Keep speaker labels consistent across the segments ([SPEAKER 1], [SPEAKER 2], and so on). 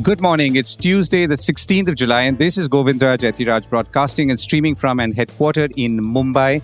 [SPEAKER 1] Good morning. It's Tuesday, the 16th of July, and this is Govindraj Ethiraj broadcasting and streaming from and headquartered in Mumbai.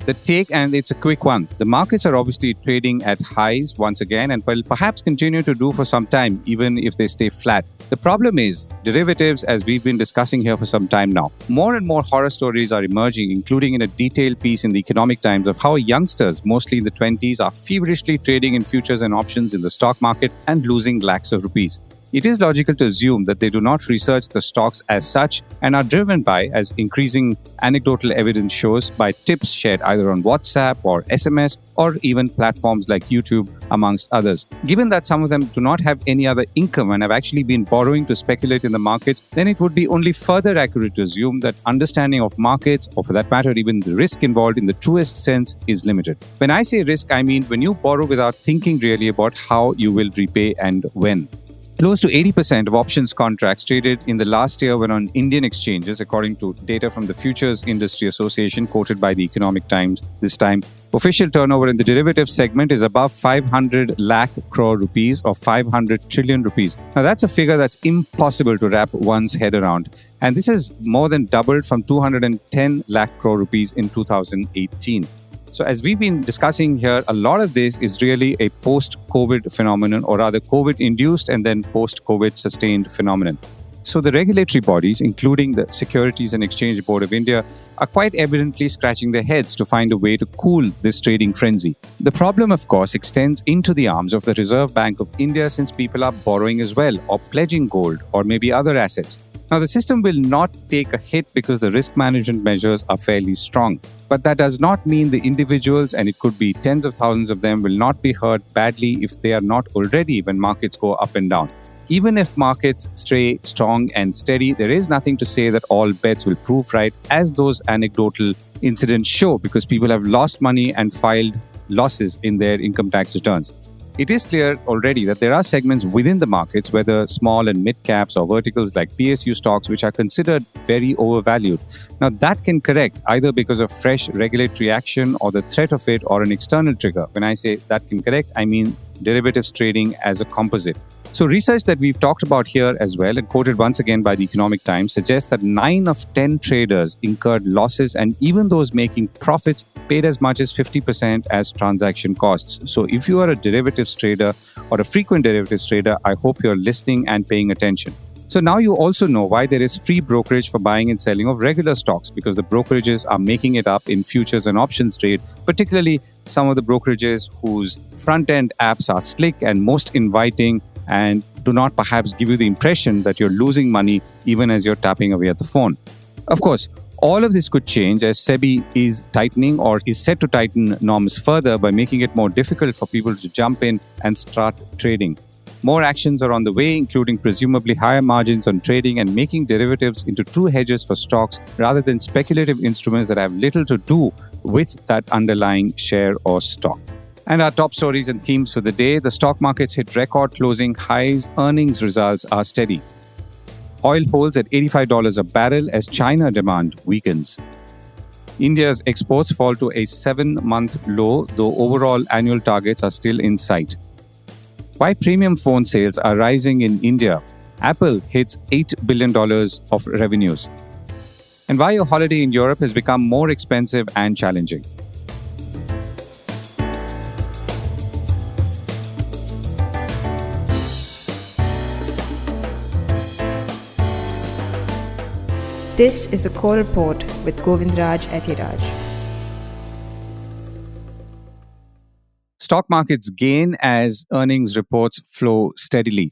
[SPEAKER 1] The take, and it's a quick one. The markets are obviously trading at highs once again and will perhaps continue to do for some time, even if they stay flat. The problem is derivatives, as we've been discussing here for some time now. More and more horror stories are emerging, including in a detailed piece in the Economic Times of how youngsters, mostly in the 20s, are feverishly trading in futures and options in the stock market and losing lakhs of rupees. It is logical to assume that they do not research the stocks as such and are driven by, as increasing anecdotal evidence shows, by tips shared either on WhatsApp or SMS or even platforms like YouTube, amongst others. Given that some of them do not have any other income and have actually been borrowing to speculate in the markets, then it would be only further accurate to assume that understanding of markets, or for that matter even the risk involved in the truest sense, is limited. When I say risk, I mean when you borrow without thinking really about how you will repay and when. Close to 80% of options contracts traded in the last year were on Indian exchanges, according to data from the Futures Industry Association quoted by the Economic Times this time. Official turnover in the derivatives segment is above 500 lakh crore rupees or 500 trillion rupees. Now that's a figure that's impossible to wrap one's head around. And this has more than doubled from 210 lakh crore rupees in 2018. So as we've been discussing here, a lot of this is really a post-COVID phenomenon, or rather COVID-induced and then post-COVID sustained phenomenon. So the regulatory bodies, including the Securities and Exchange Board of India, are quite evidently scratching their heads to find a way to cool this trading frenzy. The problem, of course, extends into the arms of the Reserve Bank of India, since people are borrowing as well, or pledging gold, or maybe other assets. Now, the system will not take a hit because the risk management measures are fairly strong. But that does not mean the individuals, and it could be tens of thousands of them, will not be hurt badly if they are not already when markets go up and down. Even if markets stay strong and steady, there is nothing to say that all bets will prove right, as those anecdotal incidents show, because people have lost money and filed losses in their income tax returns. It is clear already that there are segments within the markets, whether small and mid caps or verticals like PSU stocks, which are considered very overvalued. Now, that can correct either because of fresh regulatory action or the threat of it, or an external trigger. When I say that can correct, I mean derivatives trading as a composite. So research that we've talked about here as well, and quoted once again by the Economic Times, suggests that 9 of 10 traders incurred losses, and even those making profits paid as much as 50% as transaction costs. So if you are a derivatives trader or a frequent derivatives trader, I hope you're listening and paying attention. So now you also know why there is free brokerage for buying and selling of regular stocks, because the brokerages are making it up in futures and options trade, particularly some of the brokerages whose front-end apps are slick and most inviting and do not perhaps give you the impression that you're losing money even as you're tapping away at the phone. Of course, all of this could change as SEBI is tightening, or is set to tighten norms further by making it more difficult for people to jump in and start trading. More actions are on the way, including presumably higher margins on trading and making derivatives into true hedges for stocks rather than speculative instruments that have little to do with that underlying share or stock. And our top stories and themes for the day: the stock markets hit record closing highs, earnings results are steady. Oil holds at $85 a barrel as China demand weakens. India's exports fall to a 7-month low, though overall annual targets are still in sight. Why premium phone sales are rising in India. Apple hits $8 billion of revenues. And why a holiday in Europe has become more expensive and challenging.
[SPEAKER 2] This is the Core Report with Govindraj Ethiraj.
[SPEAKER 1] Stock markets gain as earnings reports flow steadily.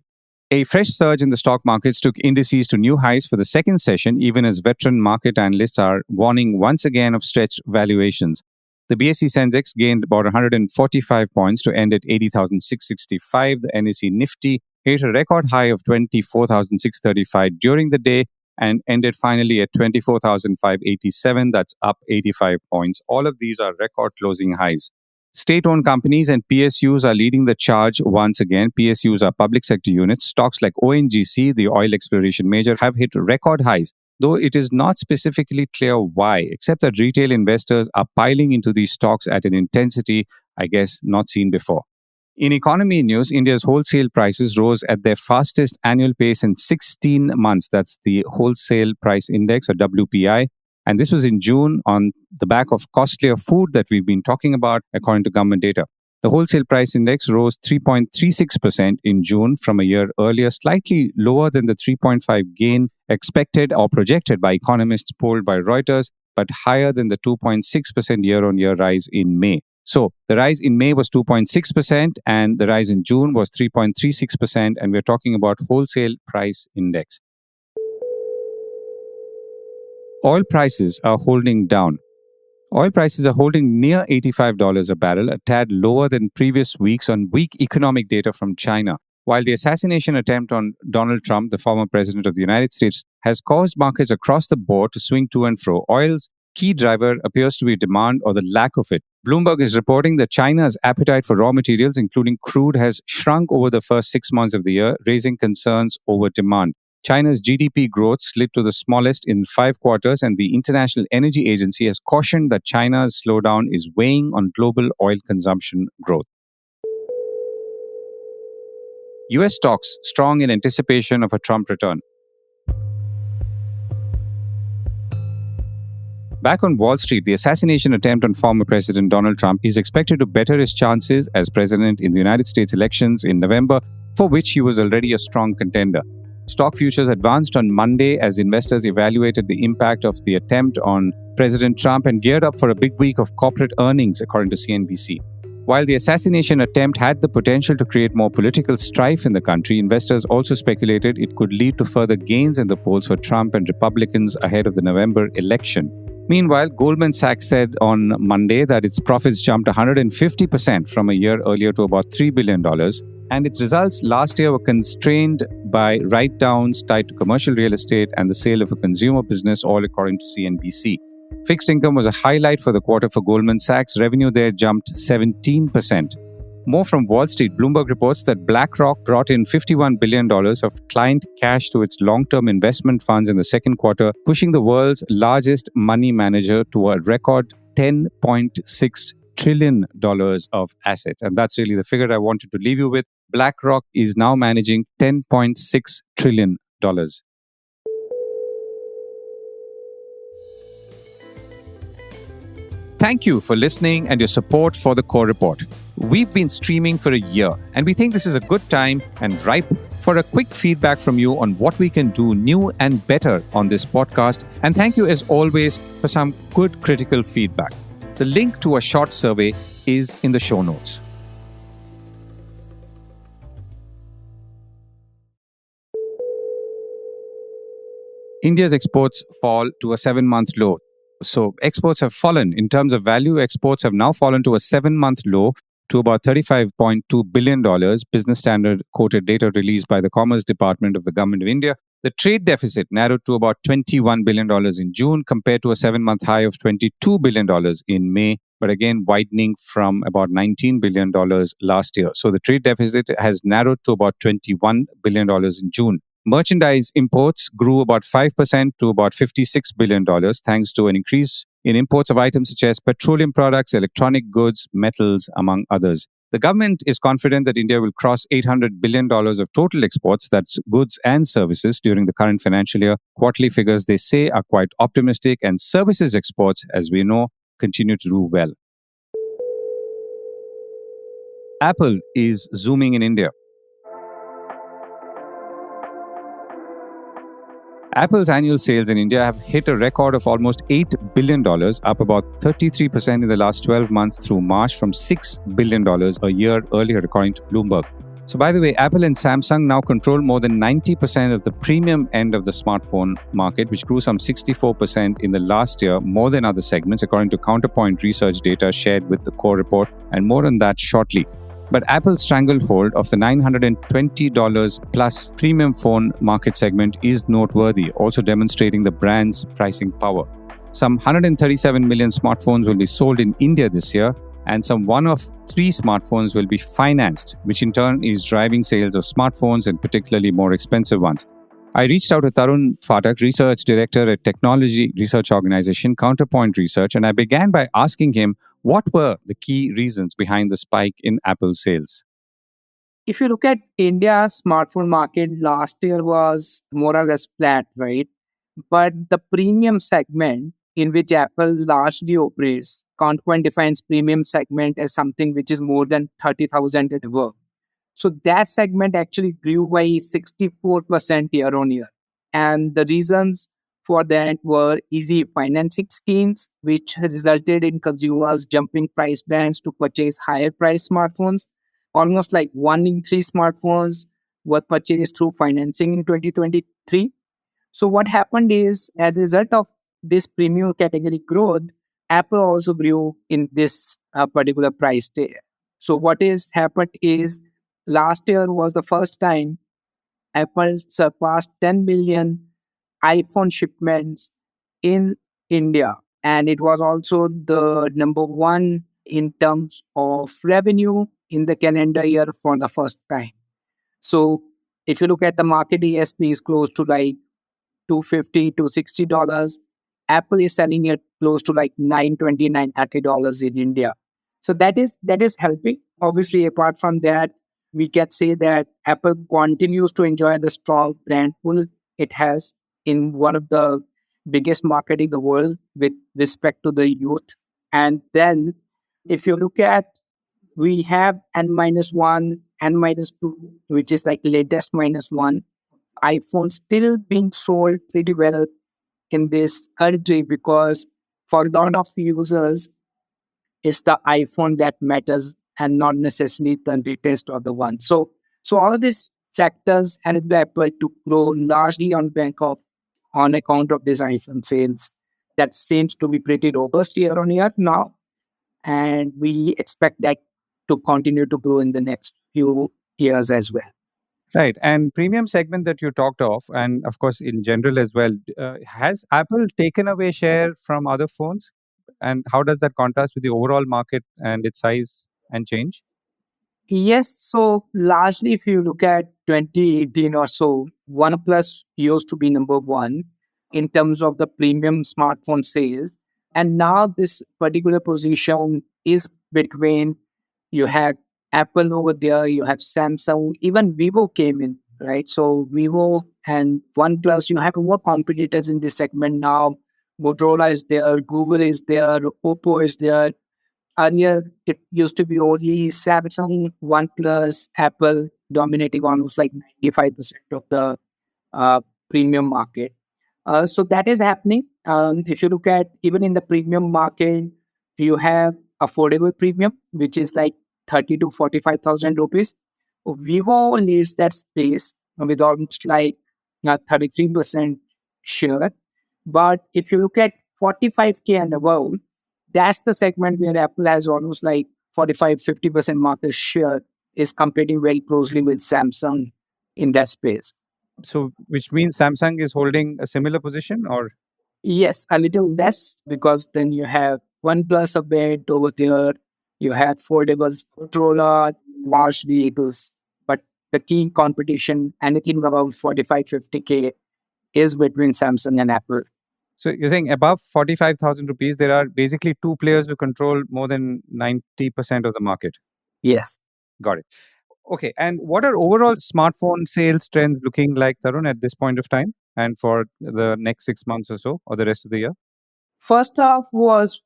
[SPEAKER 1] A fresh surge in the stock markets took indices to new highs for the second session, even as veteran market analysts are warning once again of stretched valuations. The BSE Sensex gained about 145 points to end at 80,665. The NSE Nifty hit a record high of 24,635 during the day and ended finally at 24,587. That's up 85 points. All of these are record closing highs. State-owned companies and PSUs are leading the charge once again. PSUs are public sector units. Stocks like ONGC, the oil exploration major, have hit record highs, though it is not specifically clear why, except that retail investors are piling into these stocks at an intensity, I guess, not seen before. In economy news, India's wholesale prices rose at their fastest annual pace in 16 months. That's the Wholesale Price Index, or WPI. And this was in June on the back of costlier food that we've been talking about, according to government data. The wholesale price index rose 3.36% in June from a year earlier, slightly lower than the 3.5 gain expected or projected by economists polled by Reuters, but higher than the 2.6% year-on-year rise in May. So the rise in May was 2.6% and the rise in June was 3.36%, and we're talking about wholesale price index. Oil prices are holding down. Oil prices are holding near $85 a barrel, a tad lower than previous weeks on weak economic data from China. While the assassination attempt on Donald Trump, the former president of the United States, has caused markets across the board to swing to and fro, oil's key driver appears to be demand or the lack of it. Bloomberg is reporting that China's appetite for raw materials, including crude, has shrunk over the first 6 months of the year, raising concerns over demand. China's GDP growth slid to the smallest in 5 quarters, and the International Energy Agency has cautioned that China's slowdown is weighing on global oil consumption growth. US stocks strong in anticipation of a Trump return. Back on Wall Street, the assassination attempt on former President Donald Trump is expected to better his chances as president in the United States elections in November, for which he was already a strong contender. Stock futures advanced on Monday as investors evaluated the impact of the attempt on President Trump and geared up for a big week of corporate earnings, according to CNBC. While the assassination attempt had the potential to create more political strife in the country, investors also speculated it could lead to further gains in the polls for Trump and Republicans ahead of the November election. Meanwhile, Goldman Sachs said on Monday that its profits jumped 150% from a year earlier to about $3 billion. And its results last year were constrained by write-downs tied to commercial real estate and the sale of a consumer business, all according to CNBC. Fixed income was a highlight for the quarter for Goldman Sachs. Revenue there jumped 17%. More from Wall Street. Bloomberg reports that BlackRock brought in $51 billion of client cash to its long-term investment funds in the second quarter, pushing the world's largest money manager to a record $10.6 trillion of assets. And that's really the figure I wanted to leave you with. BlackRock is now managing $10.6 trillion. Thank you for listening and your support for the Core Report. We've been streaming for a year, and we think this is a good time and ripe for a quick feedback from you on what we can do new and better on this podcast. And thank you, as always, for some good critical feedback. The link to a short survey is in the show notes. India's exports fall to a 7-month low. So exports have fallen. In terms of value, exports have now fallen to a 7-month low to about $35.2 billion, Business Standard quoted data released by the Commerce Department of the Government of India. The trade deficit narrowed to about $21 billion in June compared to a 7-month high of $22 billion in May, but again widening from about $19 billion last year. So the trade deficit has narrowed to about $21 billion in June. Merchandise imports grew about 5% to about $56 billion, thanks to an increase in imports of items such as petroleum products, electronic goods, metals, among others. The government is confident that India will cross $800 billion of total exports, that's goods and services, during the current financial year. Quarterly figures, they say, are quite optimistic, and services exports, as we know, continue to do well. Apple is zooming in India. Apple's annual sales in India have hit a record of almost $8 billion, up about 33% in the last 12 months through March from $6 billion a year earlier, according to Bloomberg. So by the way, Apple and Samsung now control more than 90% of the premium end of the smartphone market, which grew some 64% in the last year, more than other segments, according to Counterpoint Research data shared with the Core Report, and more on that shortly. But Apple's stranglehold of the $920 plus premium phone market segment is noteworthy, also demonstrating the brand's pricing power. Some 137 million smartphones will be sold in India this year, and some 1 of 3 smartphones will be financed, which in turn is driving sales of smartphones and particularly more expensive ones. I reached out to Tarun Phatak, Research Director at technology research organization Counterpoint Research, and I began by asking him what were the key reasons behind the spike in Apple sales.
[SPEAKER 3] If you look at India's smartphone market, last year was more or less flat, right? But the premium segment in which Apple largely operates, Counterpoint defines premium segment as something which is more than 30,000 and above. So that segment actually grew by 64% year on year. And the reasons for that were easy financing schemes, which resulted in consumers jumping price bands to purchase higher price smartphones. Almost like one in three smartphones were purchased through financing in 2023. So what happened is, as a result of this premium category growth, Apple also grew in this particular price tier. So what is happened is, last year was the first time Apple surpassed 10 million iPhone shipments in India, and it was also the number one in terms of revenue in the calendar year for the first time. So if you look at the market ASP is close to like 250 to $60. Apple is selling it close to like 920, $930 in India. So that is helping. Obviously, apart from that, we can say that Apple continues to enjoy the strong brand pull it has in one of the biggest market in the world with respect to the youth. And then if you look at, we have N minus one, N minus two, which is like latest minus one iPhone still being sold pretty well in this country, because for a lot of users, it's the iPhone that matters and not necessarily the latest or the one. So all of these factors helped Apple to grow largely on account of this iPhone sales. That seems to be pretty robust year on year now, and we expect that to continue to grow in the next few years as well.
[SPEAKER 1] Right. And premium segment that you talked of, and of course in general as well, has Apple taken away share from other phones? And how does that contrast with the overall market and its size and change?
[SPEAKER 3] Yes, so largely if you look at 2018 or so, OnePlus used to be number one in terms of the premium smartphone sales. And now this particular position is between, you had Apple over there, you have Samsung, even Vivo came in, right? So Vivo and OnePlus, you have more competitors in this segment now. Motorola is there, Google is there, Oppo is there. Earlier, it used to be only Samsung, OnePlus, Apple dominating almost like 95% of the uh, premium market. So that is happening. If you look at even in the premium market, you have affordable premium, which is like 30 to 45,000 rupees. Vivo leads that space with almost like 33% share. But if you look at 45K and above, that's the segment where Apple has almost like 45-50% market share, is competing very closely with Samsung in that space.
[SPEAKER 1] So, which means Samsung is holding a similar position, or
[SPEAKER 3] Yes, a little less, because then you have OnePlus a bit over there, you have foldables, Motorola, large vehicles, but the key competition, anything above 45-50K, is between Samsung and Apple.
[SPEAKER 1] so you're saying above 45,000 rupees, there are basically two players who control more than 90% of the market.
[SPEAKER 3] Yes.
[SPEAKER 1] Got it. Okay. And what are overall smartphone sales trends looking like, Tarun, at this point of time and for the next 6 months or so, or the rest of the year?
[SPEAKER 3] First half was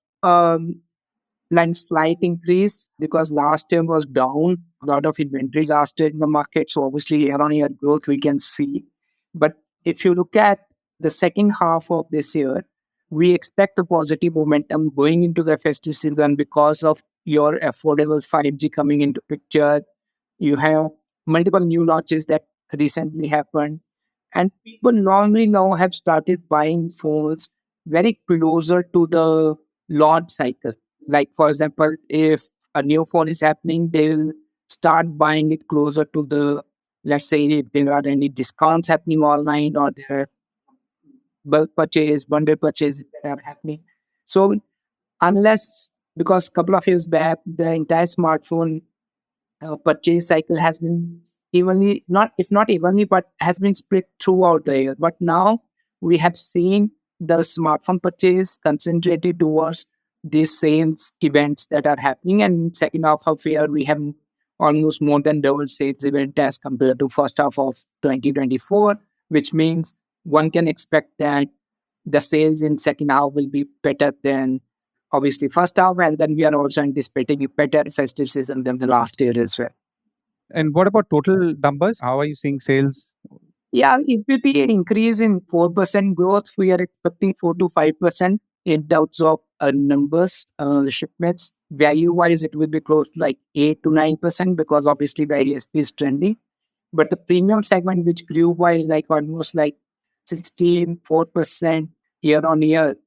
[SPEAKER 3] like slight increase because last year was down. A lot of inventory last year in the market. So obviously year-on-year growth we can see. But if you look at the second half of this year, we expect a positive momentum going into the festive season because of your affordable 5G coming into picture. You have multiple new launches that recently happened. And people normally now have started buying phones very closer to the launch cycle. Like, for example, if a new phone is happening, they'll start buying it closer to the, let's say, if there are any discounts happening online or there are bulk purchase, bundle purchase that are happening. So, unless, because a couple of years back, the entire smartphone purchase cycle has been evenly, not if not evenly, but has been split throughout the year. But now we have seen the smartphone purchase concentrated towards these sales events that are happening. And second half of year, we have almost more than double sales event as compared to first half of 2024, which means one can expect that the sales in second half will be better than obviously first half, and then we are also anticipating a better festive season than the last year as well.
[SPEAKER 1] And what about total numbers? How are you seeing sales?
[SPEAKER 3] Yeah, it will be an increase in 4% growth. We are expecting 4 to 5% in terms of numbers, shipments. Value-wise, it will be close to like 8 to 9% because obviously the ASP is trending. But the premium segment, which grew by like almost like 4% year on year,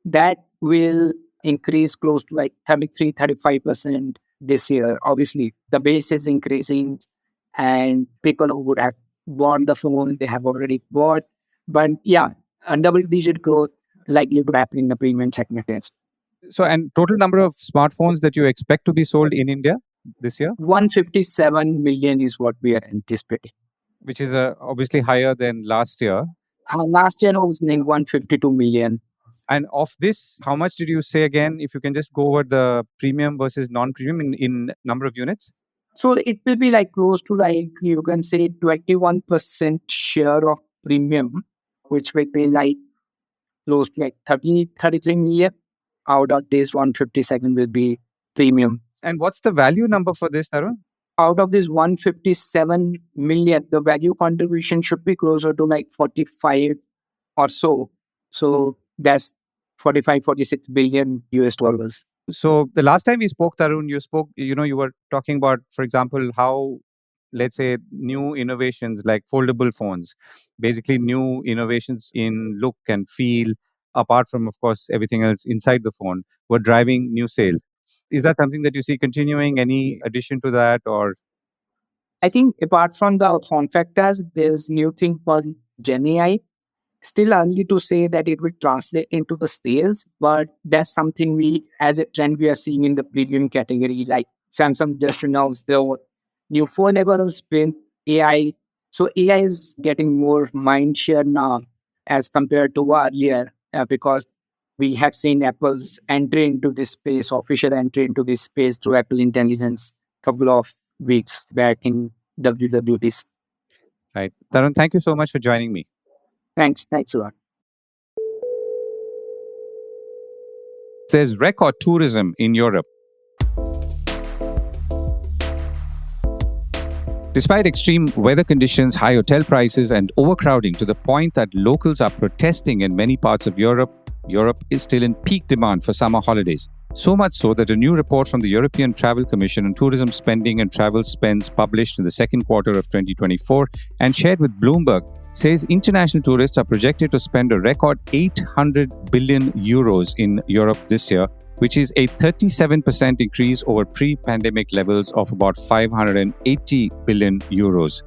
[SPEAKER 3] that will increase close to like 35% this year. Obviously, the base is increasing and people who would have bought the phone, they have already bought. But yeah, a double-digit growth likely to happen in the premium segment.
[SPEAKER 1] So, and total number of smartphones that you expect to be sold in India this year?
[SPEAKER 3] 157 million is what we are anticipating.
[SPEAKER 1] Which is obviously higher than last year.
[SPEAKER 3] Last year was like 152 million.
[SPEAKER 1] And of this, how much did you say again, if you can just go over the premium versus non-premium in number of units?
[SPEAKER 3] So it will be like close to like, you can say 21% share of premium, which will be like close to like 33 million. Out of this 157 will be premium.
[SPEAKER 1] And what's the value number for this, Tarun?
[SPEAKER 3] Out of this 157 million, the value contribution should be closer to like 45 or so. So that's 46 billion US dollars.
[SPEAKER 1] So the last time we spoke, Tarun, you were talking about, for example, how, let's say, new innovations like foldable phones, basically new innovations in look and feel, apart from, of course, everything else inside the phone, were driving new sales. Is that something that you see continuing? Any addition to that? Or
[SPEAKER 3] I think apart from the form factors, there's new thing called Gen AI. Still early to say that it will translate into the sales, but that's something we, as a trend, we are seeing in the premium category. Like Samsung just announced the new foldable spin AI. So AI is getting more mind share now as compared to earlier because we have seen Apple's entry into this space, official entry into this space through Apple Intelligence a couple of weeks back in WWDC.
[SPEAKER 1] right. Tarun, thank you so much for joining me.
[SPEAKER 3] Thanks a lot.
[SPEAKER 1] There's record tourism in Europe. Despite extreme weather conditions, high hotel prices, and overcrowding to the point that locals are protesting in many parts of Europe, Europe is still in peak demand for summer holidays. So much so that a new report from the European Travel Commission on tourism spending and travel spends published in the second quarter of 2024 and shared with Bloomberg says international tourists are projected to spend a record 800 billion euros in Europe this year, which is a 37% increase over pre-pandemic levels of about 580 billion euros.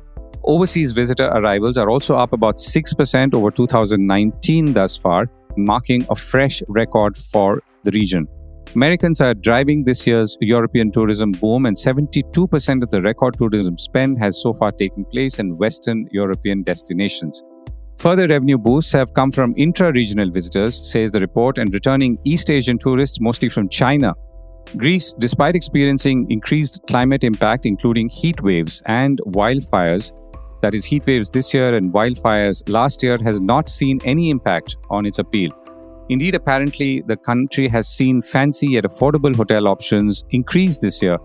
[SPEAKER 1] Overseas visitor arrivals are also up about 6% over 2019 thus far, marking a fresh record for the region. Americans are driving this year's European tourism boom, and 72% of the record tourism spend has so far taken place in Western European destinations. Further revenue boosts have come from intra-regional visitors, says the report, and returning East Asian tourists, mostly from China. Greece, despite experiencing increased climate impact, including heat waves and wildfires, that is, heat waves this year and wildfires last year, has not seen any impact on its appeal. Indeed, apparently, the country has seen fancy yet affordable hotel options increase this year.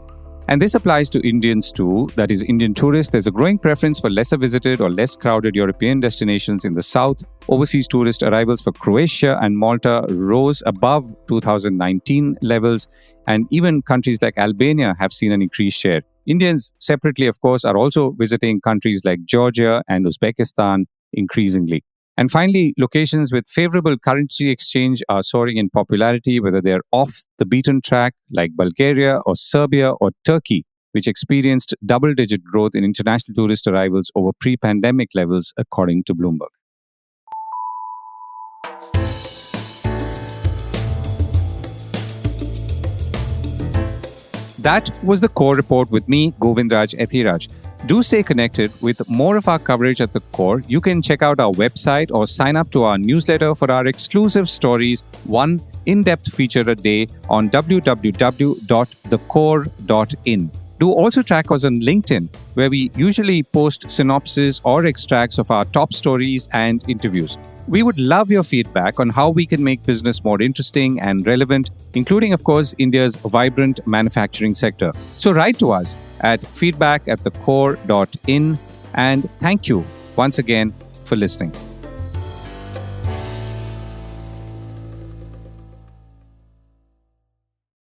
[SPEAKER 1] And this applies to Indians too, that is, Indian tourists. There's a growing preference for lesser visited or less crowded European destinations in the south. Overseas tourist arrivals for Croatia and Malta rose above 2019 levels, and even countries like Albania have seen an increased share. Indians separately, of course, are also visiting countries like Georgia and Uzbekistan increasingly. And finally, locations with favorable currency exchange are soaring in popularity, whether they're off the beaten track like Bulgaria or Serbia or Turkey, which experienced double-digit growth in international tourist arrivals over pre-pandemic levels, according to Bloomberg. That was the Core Report with me, Govindraj Ethiraj. Do stay connected with more of our coverage at the Core. You can check out our website or sign up to our newsletter for our exclusive stories, one in-depth feature a day on www.thecore.in. Do also track us on LinkedIn, where we usually post synopses or extracts of our top stories and interviews. We would love your feedback on how we can make business more interesting and relevant, including, of course, India's vibrant manufacturing sector. So write to us at feedback@thecore.in, and thank you once again for listening.